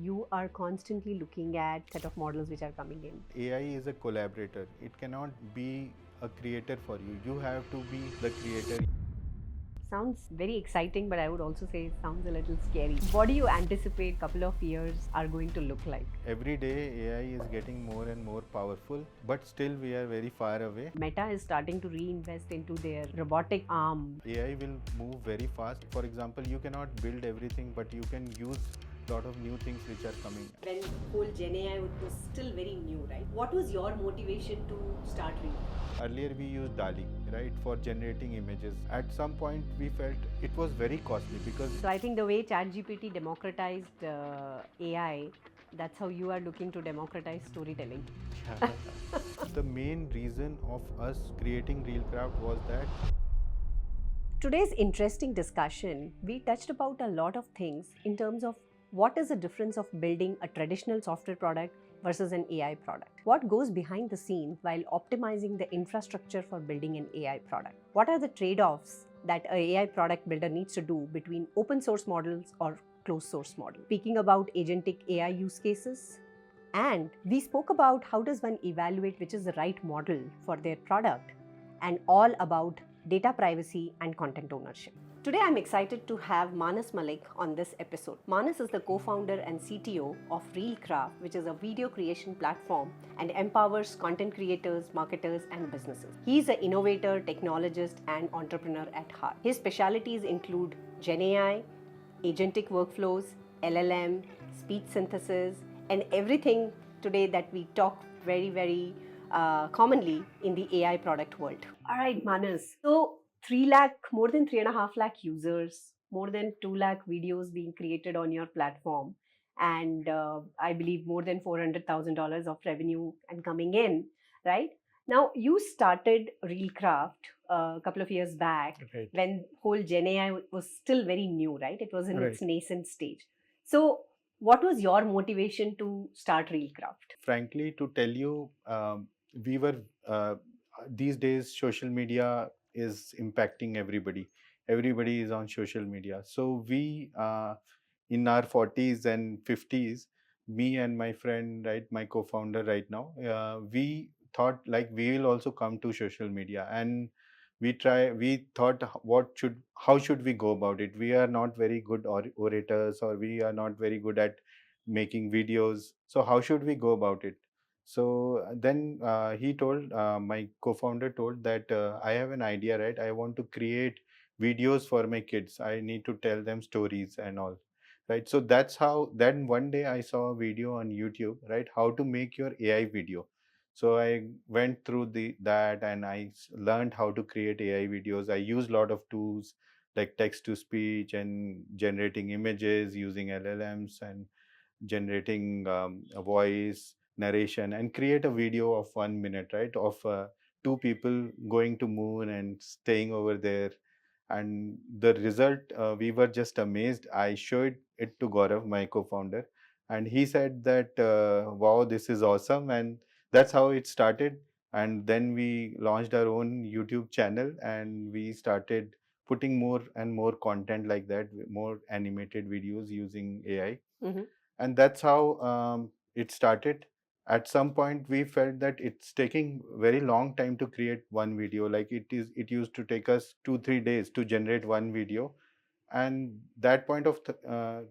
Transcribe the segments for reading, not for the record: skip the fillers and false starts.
you are constantly looking at set of models which are coming in. AI is a collaborator. It cannot be a creator for you. You have to be the creator. Sounds very exciting, but I would also say sounds a little scary. What do you anticipate couple of years are going to look like? Every day AI is getting more and more powerful, but still we are very far away. Meta is starting to reinvest into their robotic arm. AI will move very fast. For example, you cannot build everything, but you can use lot of new things which are coming. When whole Gen AI was still very new, right? What was your motivation to start ReelCraft? Earlier we used DALI, right, for generating images. At some point we felt it was very costly because... So I think the way ChatGPT democratized AI, that's how you are looking to democratize storytelling. The main reason of us creating ReelCraft was that... Today's interesting discussion, we touched about a lot of things in terms of what is the difference of building a traditional software product versus an AI product? What goes behind the scene while optimizing the infrastructure for building an AI product? What are the trade-offs that an AI product builder needs to do between open source models or closed source model? Speaking about agentic AI use cases, and we spoke about how does one evaluate which is the right model for their product, and all about data privacy and content ownership. Today I'm excited to have Mallik on this episode. Manas is the co-founder and CTO of ReelCraft, which is a video creation platform and empowers content creators, marketers, and businesses. He's an innovator, technologist, and entrepreneur at heart. His specialties include Gen AI, agentic workflows, LLM, speech synthesis, and everything today that we talk very commonly in the AI product world. All right, Manas. So 3 lakh, more than 3.5 lakh users, more than 2 lakh videos being created on your platform, and I believe more than $400,000 of revenue and coming in, right? Now, you started ReelCraft a couple of years back, Right. when whole Gen AI was still very new, right? It was in its Right. nascent stage. So, what was your motivation to start ReelCraft? Frankly, to tell you, we were these days social media is impacting everybody. Everybody is on social media. So we in our 40s and 50s, me and my friend, right, my co-founder right now, we thought like we will also come to social media, and we thought how should we go about it. We are not very good orators, or we are not very good at making videos, so how should we go about it? So then he told, my co-founder told that I have an idea, right? I want to create videos for my kids. I need to tell them stories and all, right? So that's how, then one day I saw a video on YouTube, right? How to make your AI video. So I went through that, and I learned how to create AI videos. I used a lot of tools like text to speech and generating images using LLMs and generating a voice narration, and create a video of 1 minute, right, of two people going to moon and staying over there. And the result, we were just amazed. I showed it to Gaurav, my co-founder, and he said that wow, this is awesome. And that's how it started. And then we launched our own YouTube channel, and we started putting more and more content like that, more animated videos using AI. Mm-hmm. And that's how it started. At some point we felt that it's taking very long time to create one video. Like it used to take us 2-3 days to generate one video. And that point of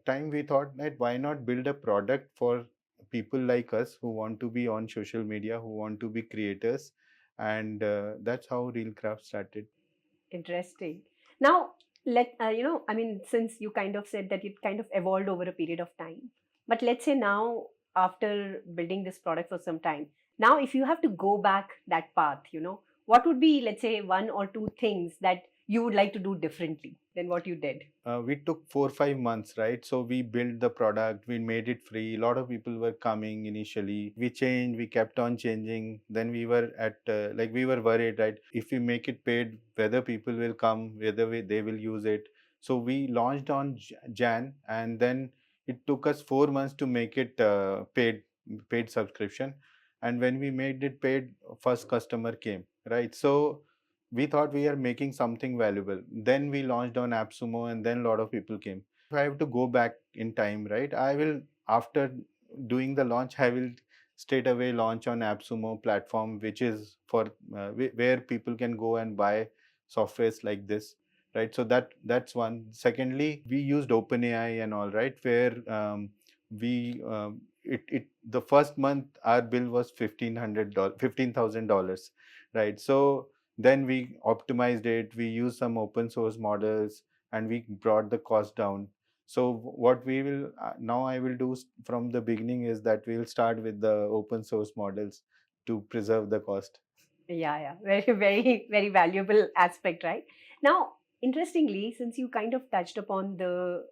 time we thought that why not build a product for people like us who want to be on social media, who want to be creators. And that's how ReelCraft started. Interesting. Now, I mean, since you kind of said that it kind of evolved over a period of time, but let's say now, after building this product for some time, now if you have to go back that path, what would be, let's say, one or two things that you would like to do differently than what you did? We took 4-5 months, right? So we built the product, we made it free. A lot of people were coming initially. We changed, we kept on changing. Then we were at, we were worried, right? If we make it paid, whether people will come, whether they will use it. So we launched on Jan, and then it took us 4 months to make it paid subscription. And when we made it paid, first customer came, right? So we thought we are making something valuable. Then we launched on AppSumo, and then a lot of people came. If I have to go back in time, right, after doing the launch, I will straight away launch on AppSumo platform, which is for where people can go and buy softwares like this, right? So that's one. Secondly, we used OpenAI and all, right, where we it the first month our bill was $1,500, right? So then we optimized it, we used some open source models, and we brought the cost down. So what we will now I will do from the beginning is that we'll start with the open source models to preserve the cost. Yeah, very, very, very valuable aspect, right? Now, interestingly, since you kind of touched upon the,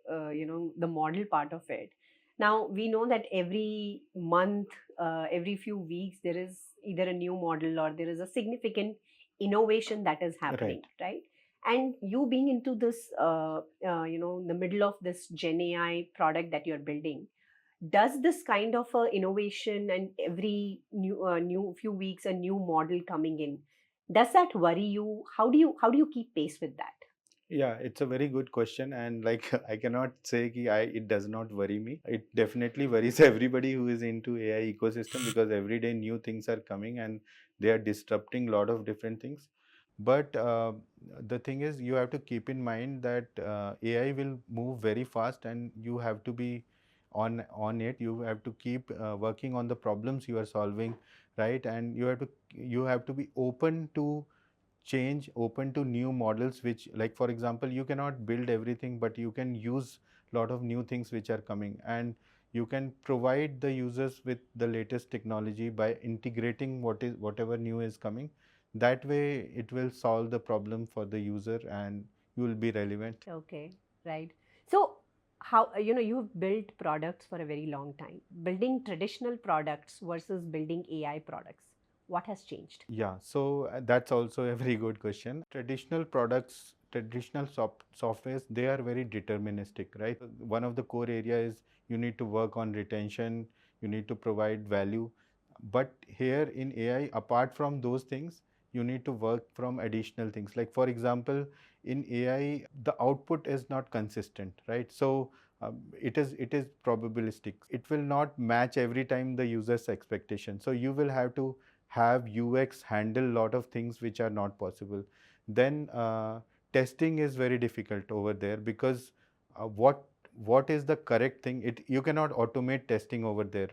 the model part of it, now we know that every month, every few weeks, there is either a new model or there is a significant innovation that is happening, Right. right? And you being into this, the middle of this Gen AI product that you're building, does this kind of innovation and every new few weeks a new model coming in, does that worry you? How do you keep pace with that? Yeah, it's a very good question, and like I cannot say it does not worry me. It definitely worries everybody who is into AI ecosystem, because every day new things are coming and they are disrupting a lot of different things. But the thing is, you have to keep in mind that AI will move very fast, and you have to be on it. You have to keep working on the problems you are solving, right? And you have to be open to change, open to new models, which, like for example, you cannot build everything, but you can use a lot of new things which are coming, and you can provide the users with the latest technology by integrating whatever new is coming. That way it will solve the problem for the user, and you will be relevant. Okay, right. So how, you've built products for a very long time. Building traditional products versus building AI products, what has changed? Yeah, so that's also a very good question. Traditional products, traditional softwares, they are very deterministic, right? One of the core area is you need to work on retention, you need to provide value. But here in AI, apart from those things, you need to work from additional things. Like for example, in AI, the output is not consistent, right? So it is probabilistic. It will not match every time the user's expectation. So you will have to have UX handle a lot of things which are not possible. Then testing is very difficult over there, because what is the correct thing? You cannot automate testing over there.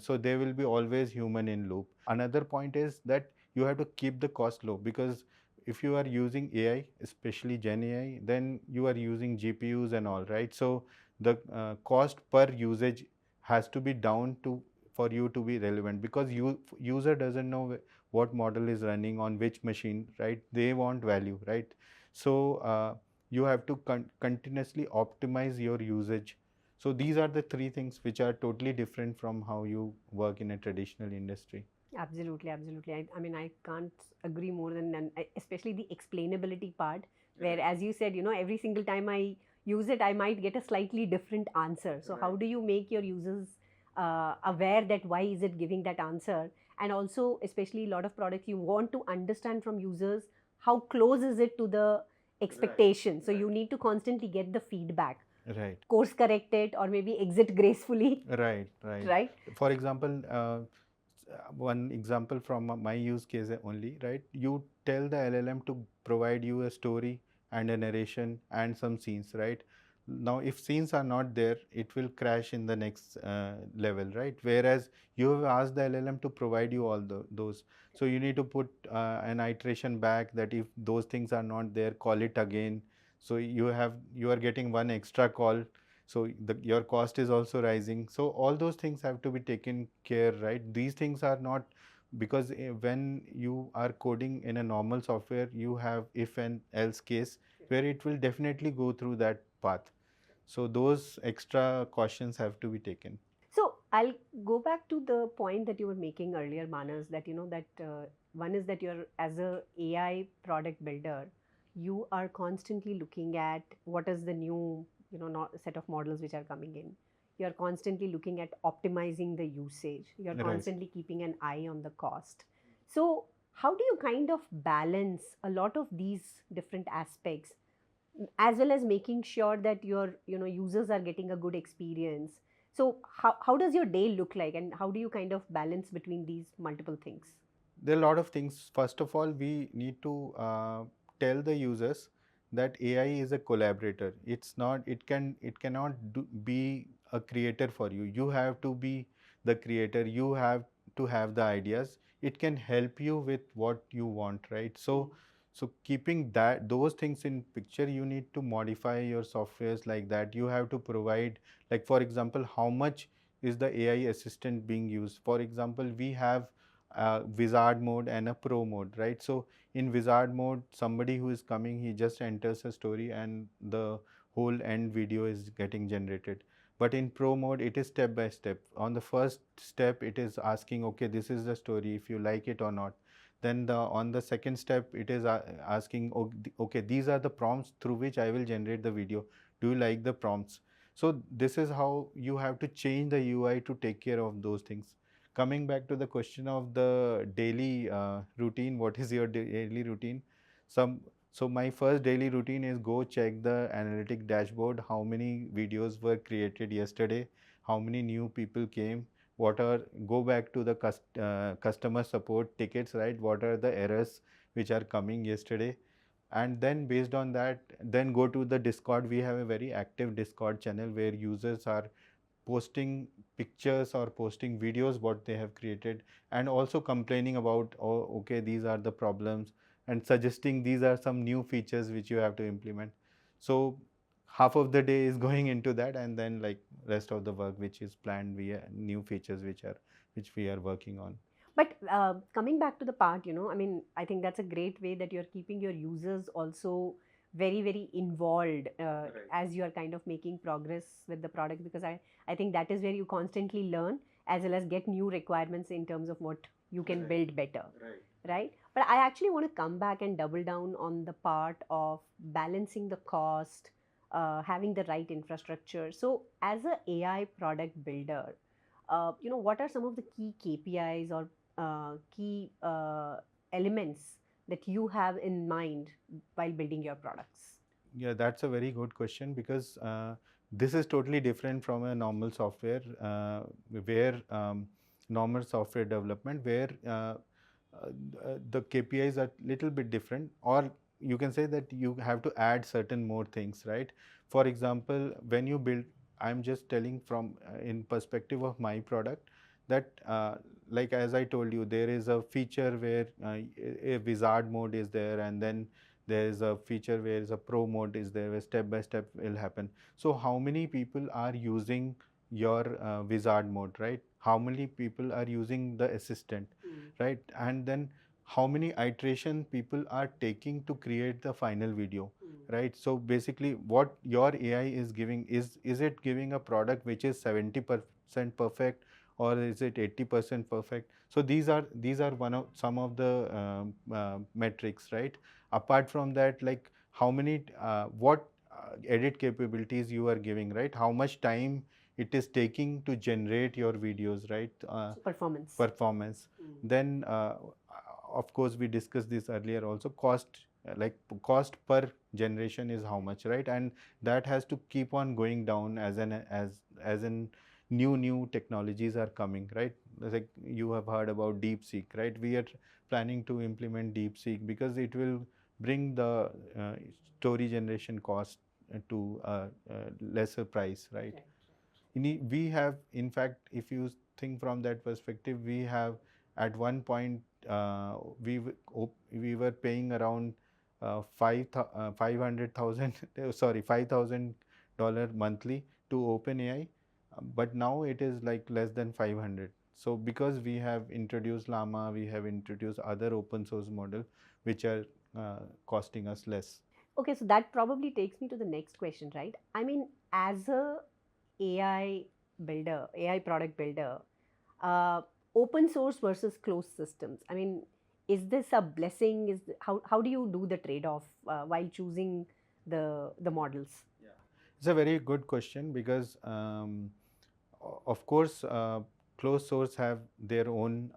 So there will be always human in loop. Another point is that you have to keep the cost low, because if you are using AI, especially Gen AI, then you are using GPUs and all, right? So the cost per usage has to be down to for you to be relevant, because user doesn't know what model is running on which machine, right? They want value, right? So you have to continuously optimize your usage. So these are the three things which are totally different from how you work in a traditional industry. Absolutely, absolutely. I mean, I can't agree more than, especially the explainability part, where, Right. as you said, every single time I use it, I might get a slightly different answer. So, how Right. do you make your users aware that why is it giving that answer? And also, especially a lot of products, you want to understand from users how close is it to the expectation. So, you need to constantly get the feedback, Right. course correct it, or maybe exit gracefully, Right, right. right? For example, one example from my use case only, right? You tell the LLM to provide you a story and a narration and some scenes, right? Now, if scenes are not there, it will crash in the next level, right? Whereas you have asked the LLM to provide you all those. So you need to put an iteration back that if those things are not there, call it again. So you are getting one extra call, so your cost is also rising. So all those things have to be taken care, right? These things are not, because when you are coding in a normal software, you have if and else case where it will definitely go through that path. So those extra cautions have to be taken. So I'll go back to the point that you were making earlier, Manas, that that one is that you're, as a AI product builder, you are constantly looking at what is the new set of models which are coming in. You're constantly looking at optimizing the usage. You're Right. constantly keeping an eye on the cost. So how do you kind of balance a lot of these different aspects, as well as making sure that your users are getting a good experience, So how does your day look like, and how do you kind of balance between these multiple things? There are a lot of things. First of all, we need to tell the users that AI is a collaborator. It's not. It cannot be a creator for you. You have to be the creator. You have to have the ideas. It can help you with what you want, right? So keeping those things in picture, you need to modify your softwares like that. You have to provide, like for example, how much is the AI assistant being used? For example, we have wizard mode and a pro mode, right? So in wizard mode, somebody who is coming, he just enters a story and the whole end video is getting generated. But in pro mode, it is step by step. On the first step, it is asking, okay, this is the story, if you like it or not. Then on the second step, it is asking, okay, these are the prompts through which I will generate the video. Do you like the prompts? So this is how you have to change the UI to take care of those things. Coming back to the question of the daily routine, what is your daily routine? Some so my first daily routine is go check the analytic dashboard, how many videos were created yesterday, how many new people came, what are go back to the customer support tickets, right? What are the errors which are coming yesterday? And then based on that, then go to the Discord. We have a very active Discord channel where users are posting pictures or posting videos what they have created, and also complaining about, oh okay, these are the problems, and suggesting these are some new features which you have to implement. So half of the day is going into that, and then like rest of the work which is planned via new features which we are working on. But coming back to the part, I mean, I think that's a great way that you're keeping your users also very, very involved Right. as you are kind of making progress with the product, because I think that is where you constantly learn as well as get new requirements in terms of what you can Right. build better, Right. right? But I actually want to come back and double down on the part of balancing the cost, having the right infrastructure. So, as a AI product builder, what are some of the key KPIs or key elements that you have in mind while building your products? Yeah, that's a very good question, because this is totally different from a normal software, where normal software development, where the KPIs are little bit different, or you can say that you have to add certain more things, right? For example, when you build, I'm just telling from in perspective of my product, that like as I told you, there is a feature where a wizard mode is there, and then there is a feature where is a pro mode is there, where step by step will happen. So how many people are using your wizard mode, right? How many people are using the assistant, right? And then how many iteration people are taking to create the final video, right? So basically what your AI is giving, is it giving a product which is 70% perfect, or is it 80% perfect? So these are one of some of the metrics, right? Apart from that, like how many what edit capabilities you are giving, right? How much time it is taking to generate your videos, right? So performance. Performance. Then of course we discussed this earlier also, cost, like cost per generation is how much, right? And that has to keep on going down as in new technologies are coming, right? Like you have heard about DeepSeek, right? We are planning to implement DeepSeek because it will bring the story generation cost to lesser price, right? We have, in fact, if you think from that perspective, we have at one point we were paying around 500,000 sorry, $5,000 monthly to OpenAI, but now it is like less than 500. So because we have introduced Llama, we have introduced other open source model which are costing us less. Okay, so that probably takes me to the next question, right? I mean, as a AI builder, AI product builder, uh, open source versus closed systems. I mean, is this a blessing? How do you do the trade off while choosing the models? It's a very good question, because of course closed source have their own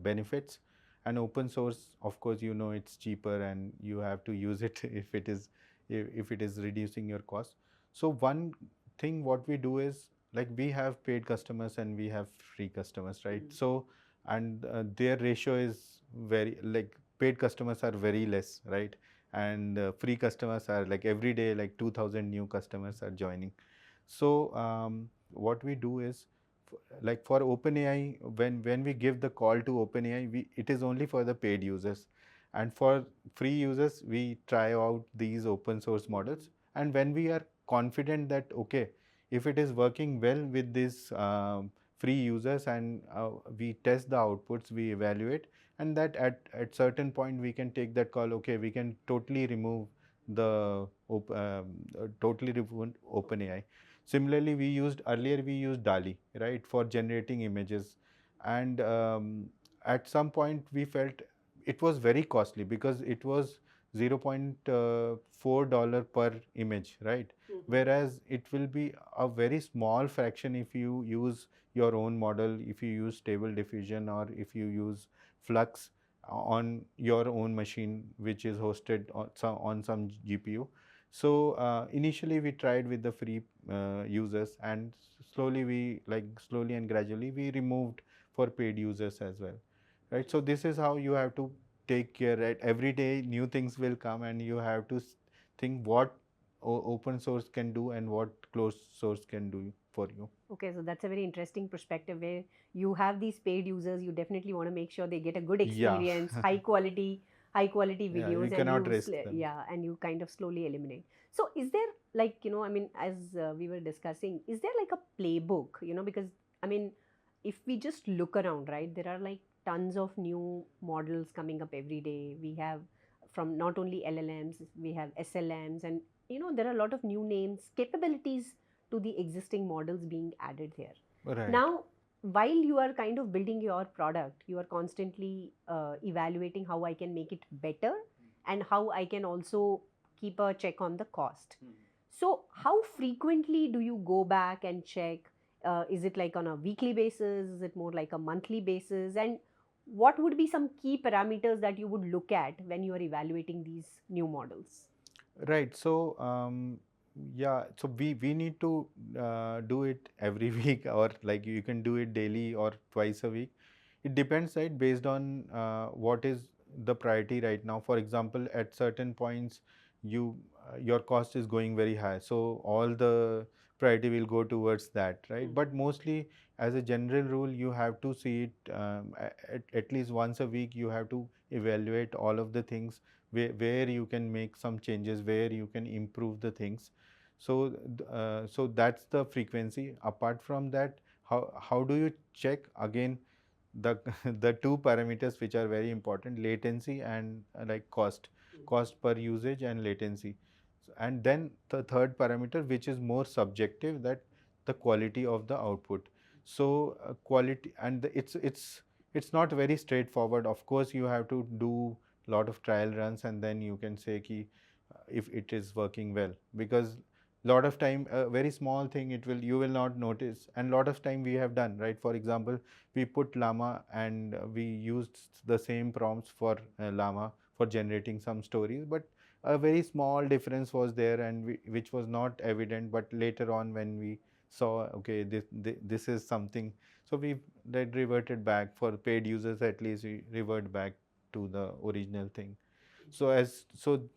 benefits, and open source, of course, it's cheaper and you have to use it if it is reducing your cost. So one thing what we do is, like we have paid customers and we have free customers, right? Mm. So and their ratio is very, like paid customers are very less, right? And free customers are like every day like 2000 new customers are joining. So what we do is, like for OpenAI, when we give the call to OpenAI, we it is only for the paid users, and for free users we try out these open source models. And when we are confident that okay, if it is working well with these free users, and we test the outputs, we evaluate, and that at certain point we can take that call, okay, we can totally remove the totally remove OpenAI. Similarly, we used DALI, right, for generating images, and at some point we felt it was very costly because it was $0.4 per image, right? Whereas it will be a very small fraction if you use your own model, if you use stable diffusion, or if you use Flux on your own machine, which is hosted on some GPU. So initially we tried with the free users, and slowly and gradually we removed for paid users as well, right? So this is how you have to take care, right? Every day new things will come, and you have to think what open source can do and what closed source can do for you. Okay, so that's a very interesting perspective where you have these paid users. You definitely want to make sure they get a good Yeah. experience, high quality Yeah, you videos, and cannot risk them. yeah, and you kind of slowly eliminate. So, is there, like, I mean, as we were discussing, is there like a playbook? Because I mean, if we just look around, right, there are like tons of new models coming up every day. We have from not only LLMs, we have SLMs, and there are a lot of new names, capabilities to the existing models being added here. Right. Now, while you are kind of building your product, you are constantly evaluating how I can make it better and how I can also keep a check on the cost. So, how frequently do you go back and check? Is it like on a weekly basis? Is it more like a monthly basis? And what would be some key parameters that you would look at when you are evaluating these new models? Right. So, yeah, so we need to do it every week, or like you can do it daily or twice a week. It depends, right, based on what is the priority right now. For example, at certain points, your cost is going very high, so all the priority will go towards that, right? But mostly, as a general rule, you have to see it at least once a week. You have to evaluate all of the things where you can make some changes, where you can improve the things. So so that's the frequency. Apart from that, how do you check again the the two parameters which are very important: latency and like cost per usage and latency. And then the third parameter, which is more subjective, that the quality of the output. So quality, and it's not very straightforward. Of course, you have to do lot of trial runs, and then you can say ki, if it is working well, because lot of time a very small thing, it will, you will not notice, and lot of time we have done, right? For example, we put llama, and we used the same prompts for llama for generating some stories, but a very small difference was there, and which was not evident, but later on when we saw, okay, this is something, so we then reverted back. For paid users at least, we revert back to the original thing. So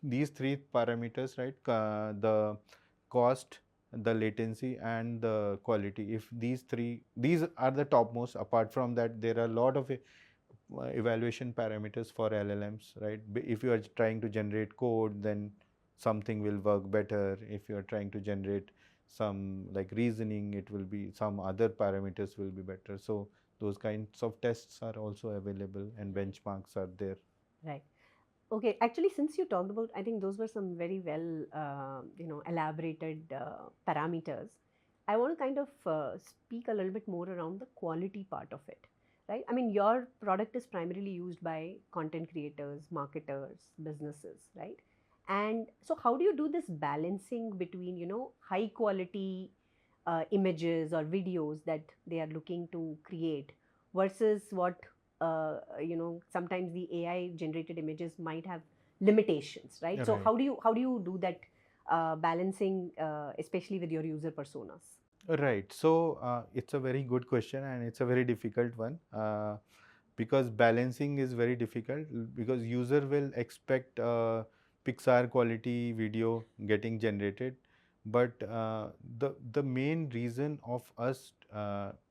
these three parameters, right? The cost, the latency, and the quality. If these are the topmost. Apart from that, there are a lot of evaluation parameters for LLMs, right? If you are trying to generate code, then something will work better. If you are trying to generate some like reasoning, it will be some other parameters will be better. So those kinds of tests are also available, and benchmarks are there. Right. Okay, actually, since you talked about, I think those were some very well, elaborated parameters. I want to kind of speak a little bit more around the quality part of it, right? I mean, your product is primarily used by content creators, marketers, businesses, right? And so, how do you do this balancing between, high quality images or videos that they are looking to create versus what sometimes the AI generated images might have limitations, right? So Right. how do you do that balancing, especially with your user personas? Right. So it's a very good question and it's a very difficult one. Because balancing is very difficult because user will expect Pixar quality video getting generated, but the main reason of us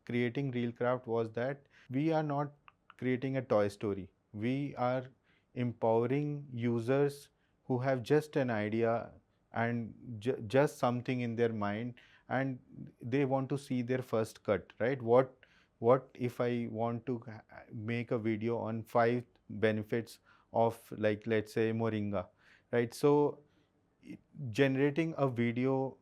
creating ReelCraft was that we are not creating a toy story. We are empowering users who have just an idea and just something in their mind, and they want to see their first cut, right? What if I want to make a video on 5 benefits of, like, let's say moringa, right? So generating a video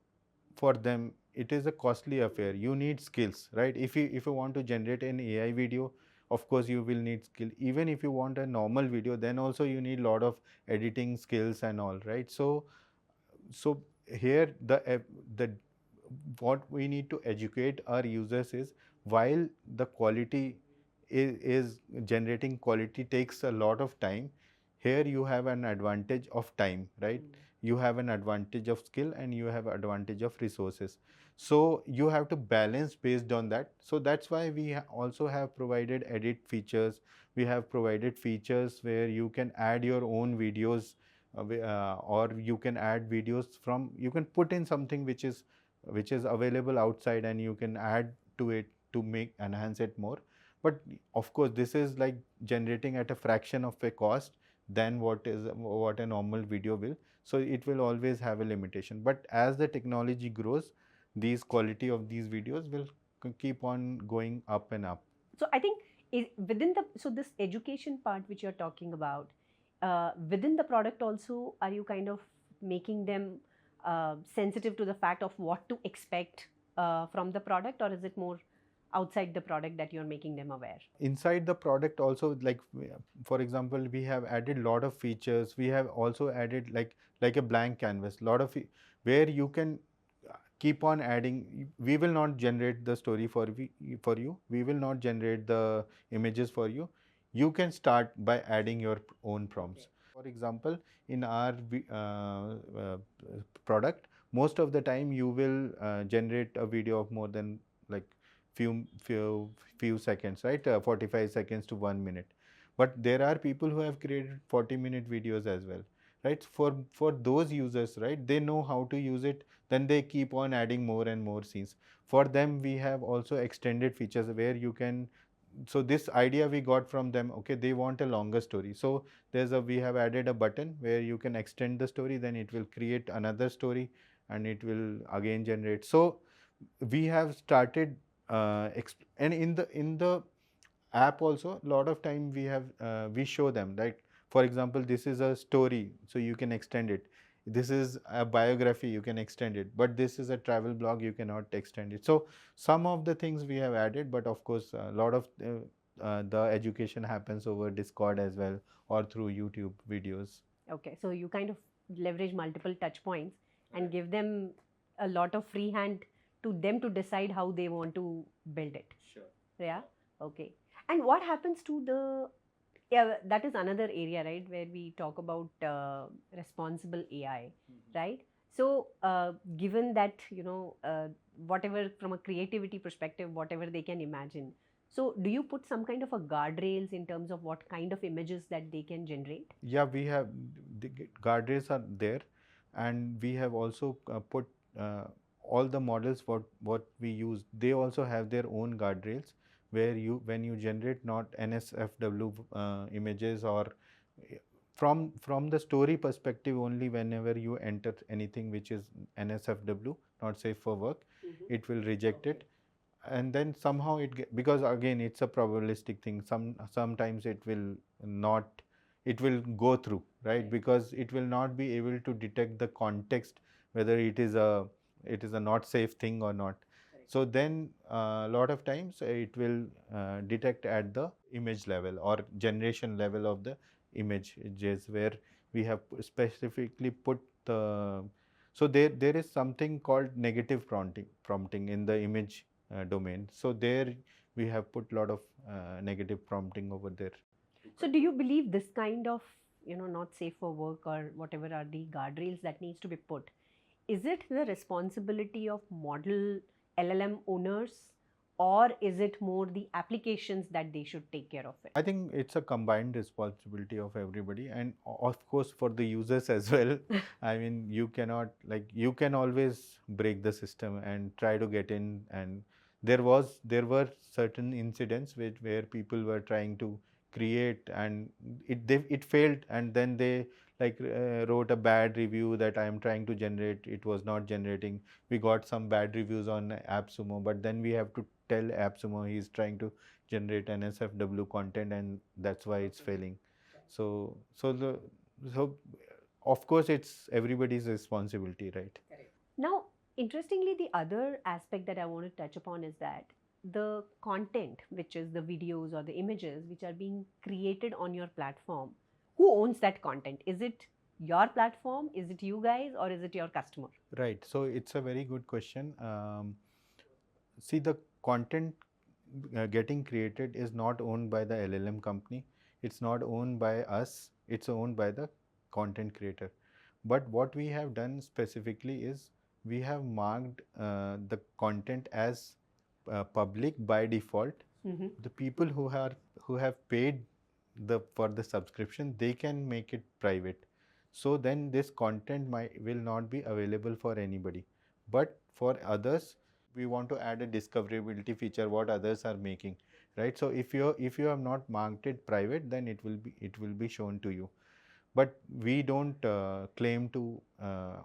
for them, it is a costly affair. You need skills, right? If you want to generate an AI video, of course you will need skill. Even if you want a normal video, then also you need a lot of editing skills and all, right? So here the what we need to educate our users is, while the quality is generating quality takes a lot of time, here you have an advantage of time, right? You have an advantage of skill and you have advantage of resources. So you have to balance based on that. So that's why we also have provided edit features. We have provided features where you can add your own videos, or you can add videos from, you can put in something which is available outside and you can add to it to make enhance it more. But of course this is like generating at a fraction of a cost than what a normal video will. So it will always have a limitation, but as the technology grows, these quality of these videos will keep on going up and up. So I think within the, so this education part which you're talking about, within the product also, are you kind of making them sensitive to the fact of what to expect from the product, or is it more outside the product that you're making them aware? Inside the product also, like for example, we have added lot of features. We have also added like a blank canvas, lot of where you can keep on adding. We will not generate the story for you. We will not generate the images for you. You can start by adding your own prompts. For example, in our product, most of the time you will generate a video of more than like few seconds, right? 45 seconds to 1 minute. But there are people who have created 40-minute videos as well, right? For those users, right, they know how to use it, then they keep on adding more and more scenes. For them, we have also extended features where you can, so this idea we got from them, okay, they want a longer story. So we have added a button where you can extend the story, then it will create another story and it will again generate. So we have started and in the app also, a lot of time we have we show them, like for example, this is a story, so you can extend it. This is a biography, you can extend it, but this is a travel blog, you cannot extend it. So some of the things we have added, but of course a lot of the education happens over Discord as well, or through YouTube videos. Okay, so you kind of leverage multiple touch points and give them a lot of free hand to them to decide how they want to build it. Sure. Yeah. Okay. And what happens to the, yeah, that is another area, right, where we talk about responsible AI, right? So given that, whatever from a creativity perspective, whatever they can imagine, so do you put some kind of a guardrails in terms of what kind of images that they can generate? Yeah, we have the guardrails are there, and we have also put all the models what we use. They also have their own guardrails where when you generate not NSFW images, or from the story perspective only, whenever you enter anything which is NSFW, not safe for work, it will reject it. And then somehow because again it's a probabilistic thing, sometimes it will not, it will go through, right? Because it will not be able to detect the context, whether it is a not safe thing or not. So then a lot of times it will detect at the image level or generation level of the images, where we have specifically put the, so there is something called negative prompting in the image domain. So there we have put a lot of negative prompting over there. So do you believe this kind of, not safe for work or whatever are the guardrails that needs to be put, is it the responsibility of model LLM owners, or is it more the applications that they should take care of it? I think it's a combined responsibility of everybody, and of course for the users as well. I mean, you cannot, like, you can always break the system and try to get in, and there were certain incidents where people were trying to create, and it failed, and then they like wrote a bad review that I am trying to generate, it was not generating. We got some bad reviews on AppSumo, but then we have to tell AppSumo he's trying to generate NSFW content, and that's why it's failing. So of course it's everybody's responsibility, right? Now, interestingly, the other aspect that I want to touch upon is that the content, which is the videos or the images which are being created on your platform, who owns that content? Is it your platform? Is it you guys? Or is it your customer? Right. So it's a very good question. See, the content getting created is not owned by the LLM company. It's not owned by us. It's owned by the content creator. But what we have done specifically is we have marked the content as public by default. Mm-hmm. The people who have paid for the subscription, they can make it private. So then this content will not be available for anybody. But for others, we want to add a discoverability feature what others are making, right? So if you have not marked it private, then it will be shown to you. But we don't claim to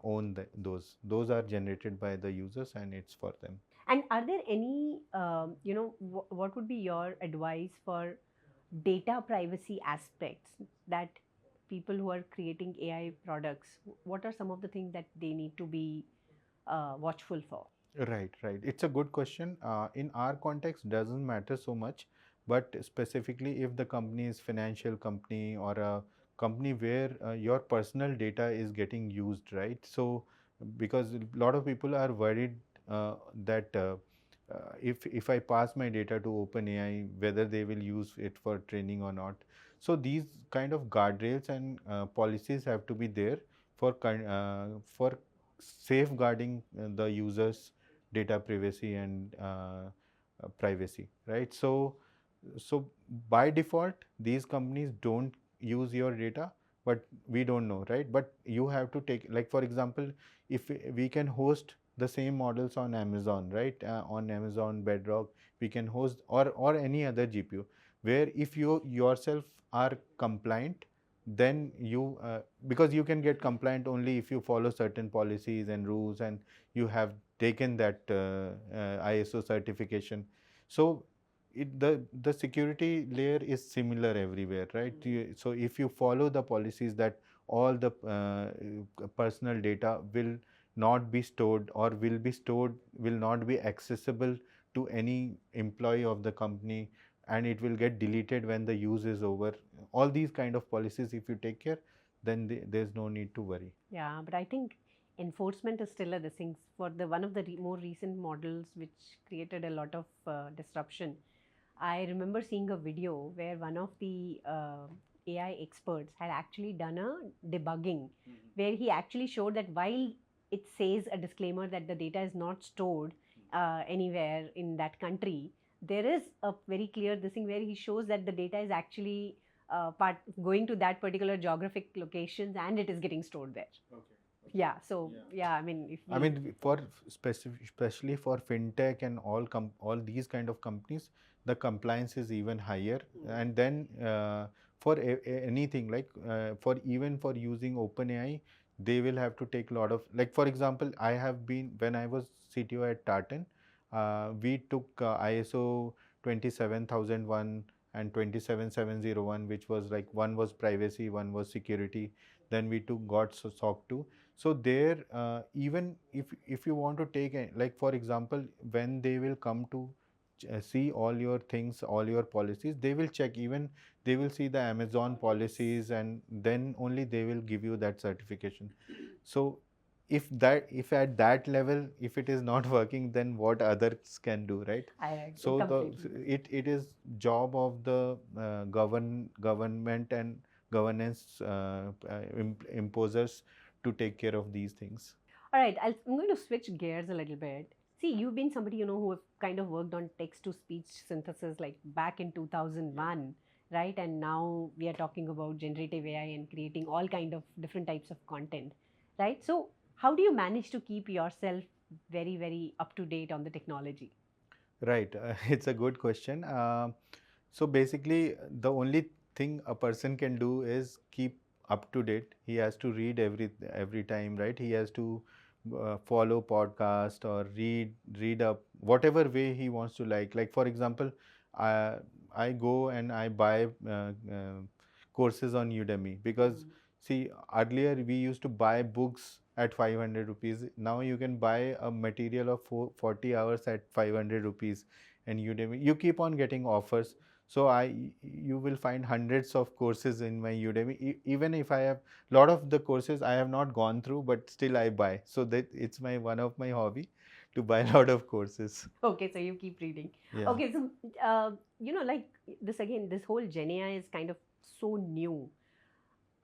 own those are generated by the users, and it's for them. And are there any, what would be your advice for data privacy aspects that people who are creating AI products, what are some of the things that they need to be watchful for? Right, right. It's a good question. In our context, doesn't matter so much, but specifically if the company is financial company or a company where your personal data is getting used, right? So, because a lot of people are worried that if I pass my data to OpenAI, whether they will use it for training or not. So these kind of guardrails and policies have to be there for safeguarding the users data privacy and privacy, right? So by default these companies don't use your data, but we don't know, right? But you have to take, like, for example, if we can host the same models on Amazon, right? On Amazon Bedrock we can host, or any other GPU, where if you yourself are compliant, then you because you can get compliant only if you follow certain policies and rules, and you have taken that ISO certification. So the security layer is similar everywhere, right? So if you follow the policies that all the personal data will not be stored, or will not be accessible to any employee of the company, and it will get deleted when the use is over. All these kind of policies, if you take care, then there's no need to worry. Yeah, but I think enforcement is still a this thing for the one of the more recent models which created a lot of disruption. I remember seeing a video where one of the AI experts had actually done a debugging, where he actually showed that while it says a disclaimer that the data is not stored anywhere in that country, there is a very clear this thing where he shows that the data is actually part going to that particular geographic locations and it is getting stored there. Okay. Yeah. So yeah, I mean, if I mean, for especially for fintech and all these kind of companies, the compliance is even higher. And then for anything like for using OpenAI, they will have to take a lot of, like, for example, I have been, when I was CTO at Tartan, we took ISO 27001 and 27701, which was like, one was privacy, one was security. Then we got SOC 2. So there, even if you want to take like, for example, when they will come to see all your things, all your policies, they will check, even they will see the Amazon policies, and then only they will give you that certification. So if at that level, if it is not working, then what others can do, right? I agree So completely. it is job of the government and governance imposers to take care of these things. All right, I'm going to switch gears a little bit. See, you've been somebody, who have kind of worked on text to speech synthesis like back in 2001, right? And now we are talking about generative AI and creating all kind of different types of content, right? So how do you manage to keep yourself very, very up to date on the technology? Right. It's a good question. So basically, the only thing a person can do is keep up to date. He has to read every time, right? He has to follow podcast or read up whatever way he wants to like. Like for example, I I go and I buy courses on Udemy because see earlier we used to buy books at 500 rupees. Now you can buy a material of 40 hours at 500 rupees and Udemy. You keep on getting offers. So you will find hundreds of courses in my Udemy. Even if I have lot of the courses I have not gone through, but still I buy. So that it's my one of my hobby to buy a lot of courses. Okay, so you keep reading. Yeah. Okay, so like this again, this whole Gen AI is kind of so new.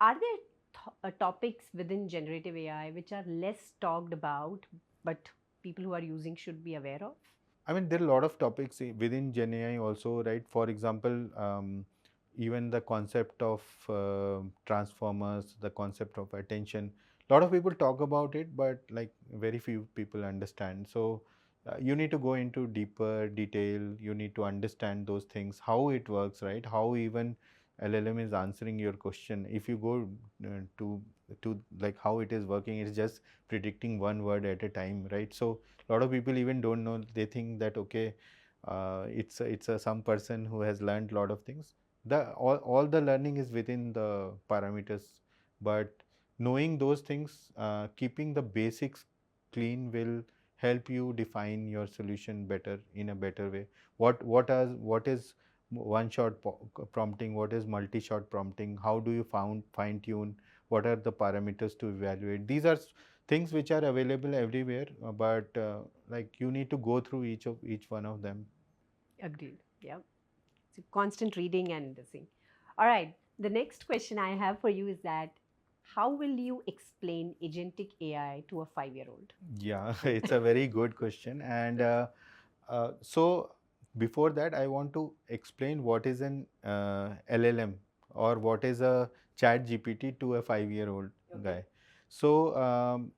Are there topics within generative AI which are less talked about, but people who are using should be aware of? I mean, there are a lot of topics within Gen AI also, right? For example, even the concept of transformers, the concept of attention. A lot of people talk about it, but like very few people understand. So you need to go into deeper detail. You need to understand those things, how it works, right? How even LLM is answering your question. If you go to like how it is working, it's just predicting one word at a time, right? So a lot of people even don't know. They think that okay, it's a some person who has learned a lot of things. All the learning is within the parameters, but knowing those things, keeping the basics clean will help you define your solution better in a better way. What is one shot prompting, what is multi shot prompting, how do you fine tune, what are the parameters to evaluate. These are things which are available everywhere, but like you need to go through each one of them. Agreed. Yeah. So constant reading and this thing. All right. The next question I have for you is that how will you explain agentic AI to a 5-year-old? Yeah, it's a very good question. And so before that, I want to explain what is an LLM or what is a chat GPT to a 5-year-old guy. So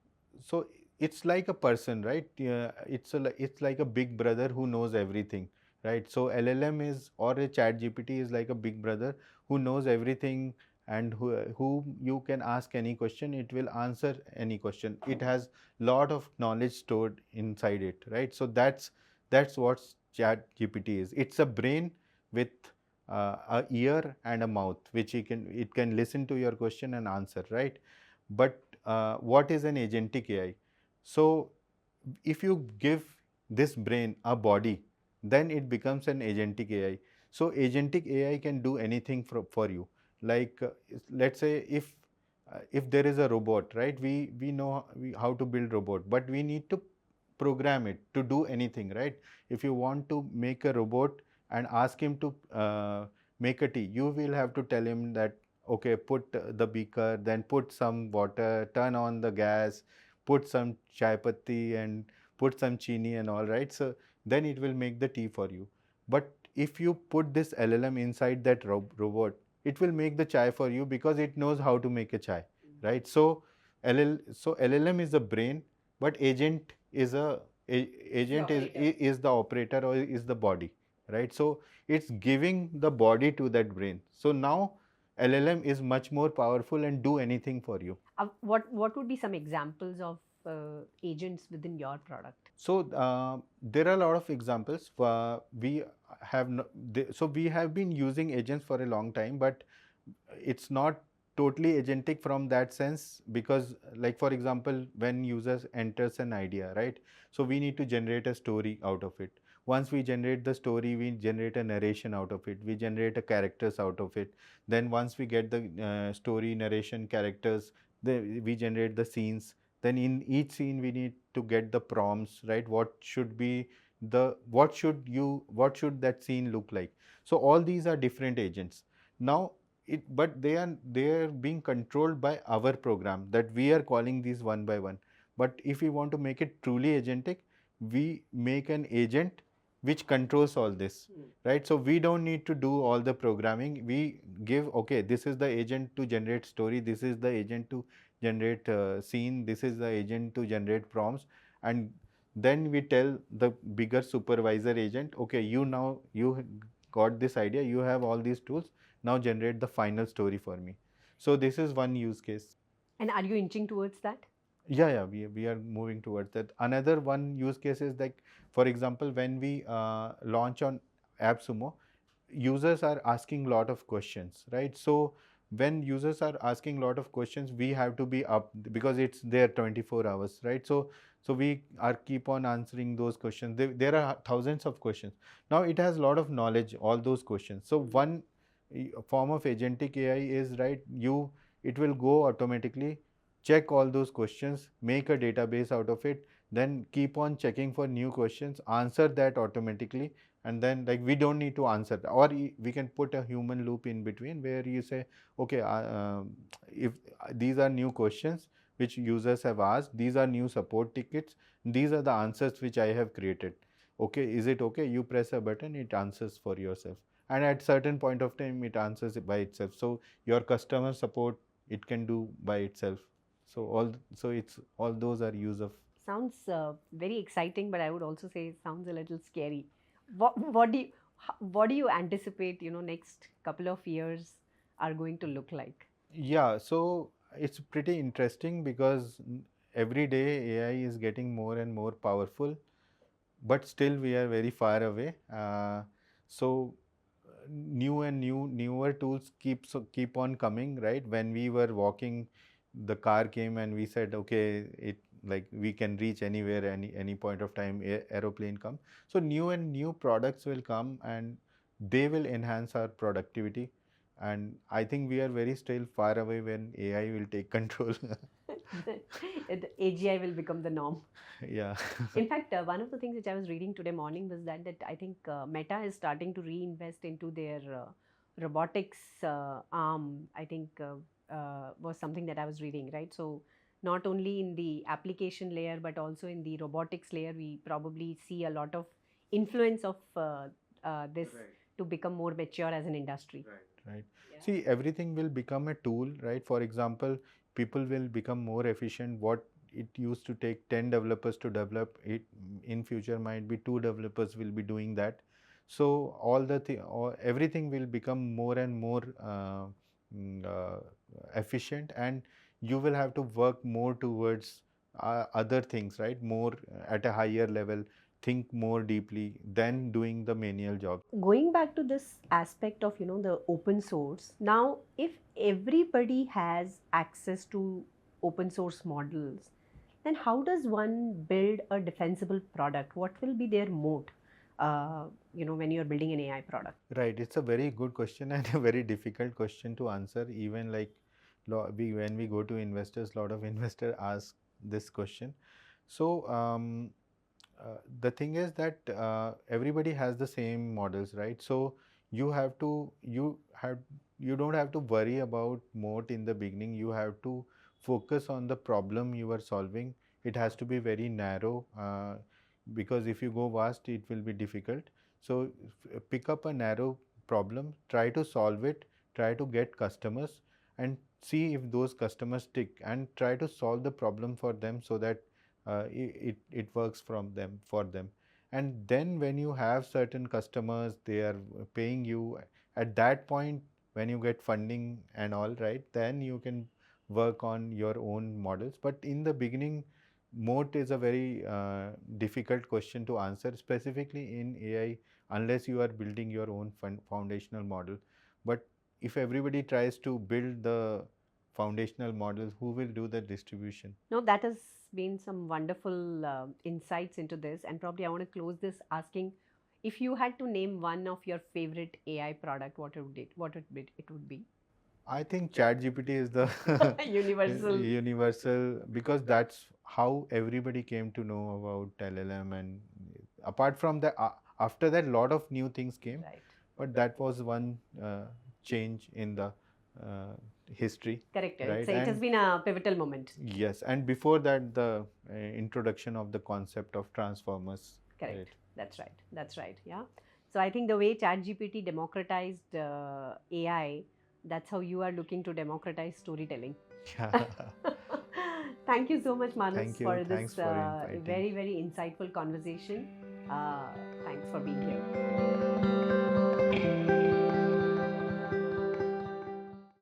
so it's like a person, right? It's like a big brother who knows everything, right? So LLM is or a chat GPT is like a big brother who knows everything, and who you can ask any question, it will answer any question. It has lot of knowledge stored inside it, right? So that's what chat gpt is. It's a brain with a ear and a mouth which it can listen to your question and answer, right? But what is an agentic AI? So if you give this brain a body, then it becomes an agentic AI. So agentic AI can do anything for you. Like let's say if there is a robot, right? We know how to build robot, but we need to program it to do anything, right? If you want to make a robot and ask him to make a tea, you will have to tell him that okay, put the beaker, then put some water, turn on the gas, put some chai patti and put some chini and all, right? So then it will make the tea for you. But if you put this LLM inside that robot, it will make the chai for you because it knows how to make a chai, right? So LLM is the brain, but agent is the operator or is the body, right? So it's giving the body to that brain. So now LLM is much more powerful and do anything for you. What would be some examples of agents within your product? So there are a lot of examples. We have so we have been using agents for a long time, but it's not totally agentic from that sense, because like for example, when users enters an idea, right? So we need to generate a story out of it. Once we generate the story, we generate a narration out of it, we generate a characters out of it. Then once we get the story, narration, characters, we generate the scenes. Then in each scene we need to get the prompts, right? What should that scene look like? So all these are different agents. Now but they are being controlled by our program that we are calling these one by one. But if we want to make it truly agentic, we make an agent which controls all this, right? So we don't need to do all the programming. We give, okay, this is the agent to generate story, this is the agent to generate scene, this is the agent to generate prompts, and then we tell the bigger supervisor agent, okay, you got this idea, you have all these tools, now generate the final story for me. So this is one use case. And are you inching towards that? Yeah, we are moving towards that. Another one use case is like, for example, when we launch on AppSumo, users are asking a lot of questions, right? So when users are asking a lot of questions, we have to be up because it's there 24 hours, right? So we are keep on answering those questions. There are thousands of questions. Now it has a lot of knowledge, all those questions. So one form of agentic AI is, right, it will go automatically, check all those questions, make a database out of it, then keep on checking for new questions, answer that automatically, and then like we don't need to answer that. Or we can put a human loop in between where you say, okay, if these are new questions which users have asked, these are new support tickets, these are the answers which I have created. Okay, is it okay? You press a button, it answers for yourself, and at certain point of time it answers it by itself. So your customer support, it can do by itself. So it's all those are use of. Sounds very exciting, but I would also say it sounds a little scary. What do you what do you anticipate, next couple of years are going to look like? Yeah, so it's pretty interesting because every day AI is getting more and more powerful, but still we are very far away. So newer tools keep on coming, right? When we were walking, the car came and we said, okay, it like we can reach anywhere, any point of time. Aeroplane come. So new products will come and they will enhance our productivity. And I think we are very still far away when AI will take control. The AGI will become the norm. Yeah. In fact, one of the things which I was reading today morning was that I think Meta is starting to reinvest into their robotics arm. I think was something that I was reading, right? So not only in the application layer but also in the robotics layer, we probably see a lot of influence of this to become more mature as an industry. Right. See, everything will become a tool, right? For example, people will become more efficient. What it used to take 10 developers to develop, it in future might be 2 developers will be doing that. So everything will become more and more mm, uh, efficient, and you will have to work more towards other things, right? More at a higher level, think more deeply than doing the manual jobs. Going back to this aspect of the open source, now if everybody has access to open source models, then how does one build a defensible product? What will be their moat, when you're building an AI product? Right, it's a very good question and a very difficult question to answer. Even like when we go to investors, a lot of investors ask this question. So the thing is that everybody has the same models, right? So you have to you don't have to worry about moat in the beginning. You have to focus on the problem you are solving. It has to be very narrow because if you go vast, it will be difficult. So pick up a narrow problem, try to solve it, try to get customers, and see if those customers stick, and try to solve the problem for them so that it works for them. And then when you have certain customers, they are paying you. At that point, when you get funding and all, right, then you can work on your own models. But in the beginning, moat is a very difficult question to answer, specifically in AI, unless you are building your own foundational model. But if everybody tries to build the foundational models, who will do the distribution? No, that has been some wonderful insights into this, and probably I want to close this asking, if you had to name one of your favorite AI product, what would be? I think ChatGPT is the Universal. universal, because that's how everybody came to know about LLM. And apart from that, after that, lot of new things came, Right. but that was one change in the uh, history, Correct. right? It has been a pivotal moment. Yes, and before that, the introduction of the concept of transformers. Correct. Right. That's right. That's right. Yeah. So I think the way ChatGPT democratized AI, that's how you are looking to democratize storytelling. Yeah. Thank you so much, Manas, Thank you. for this Thanks for inviting. very, very insightful conversation. Thanks for being here.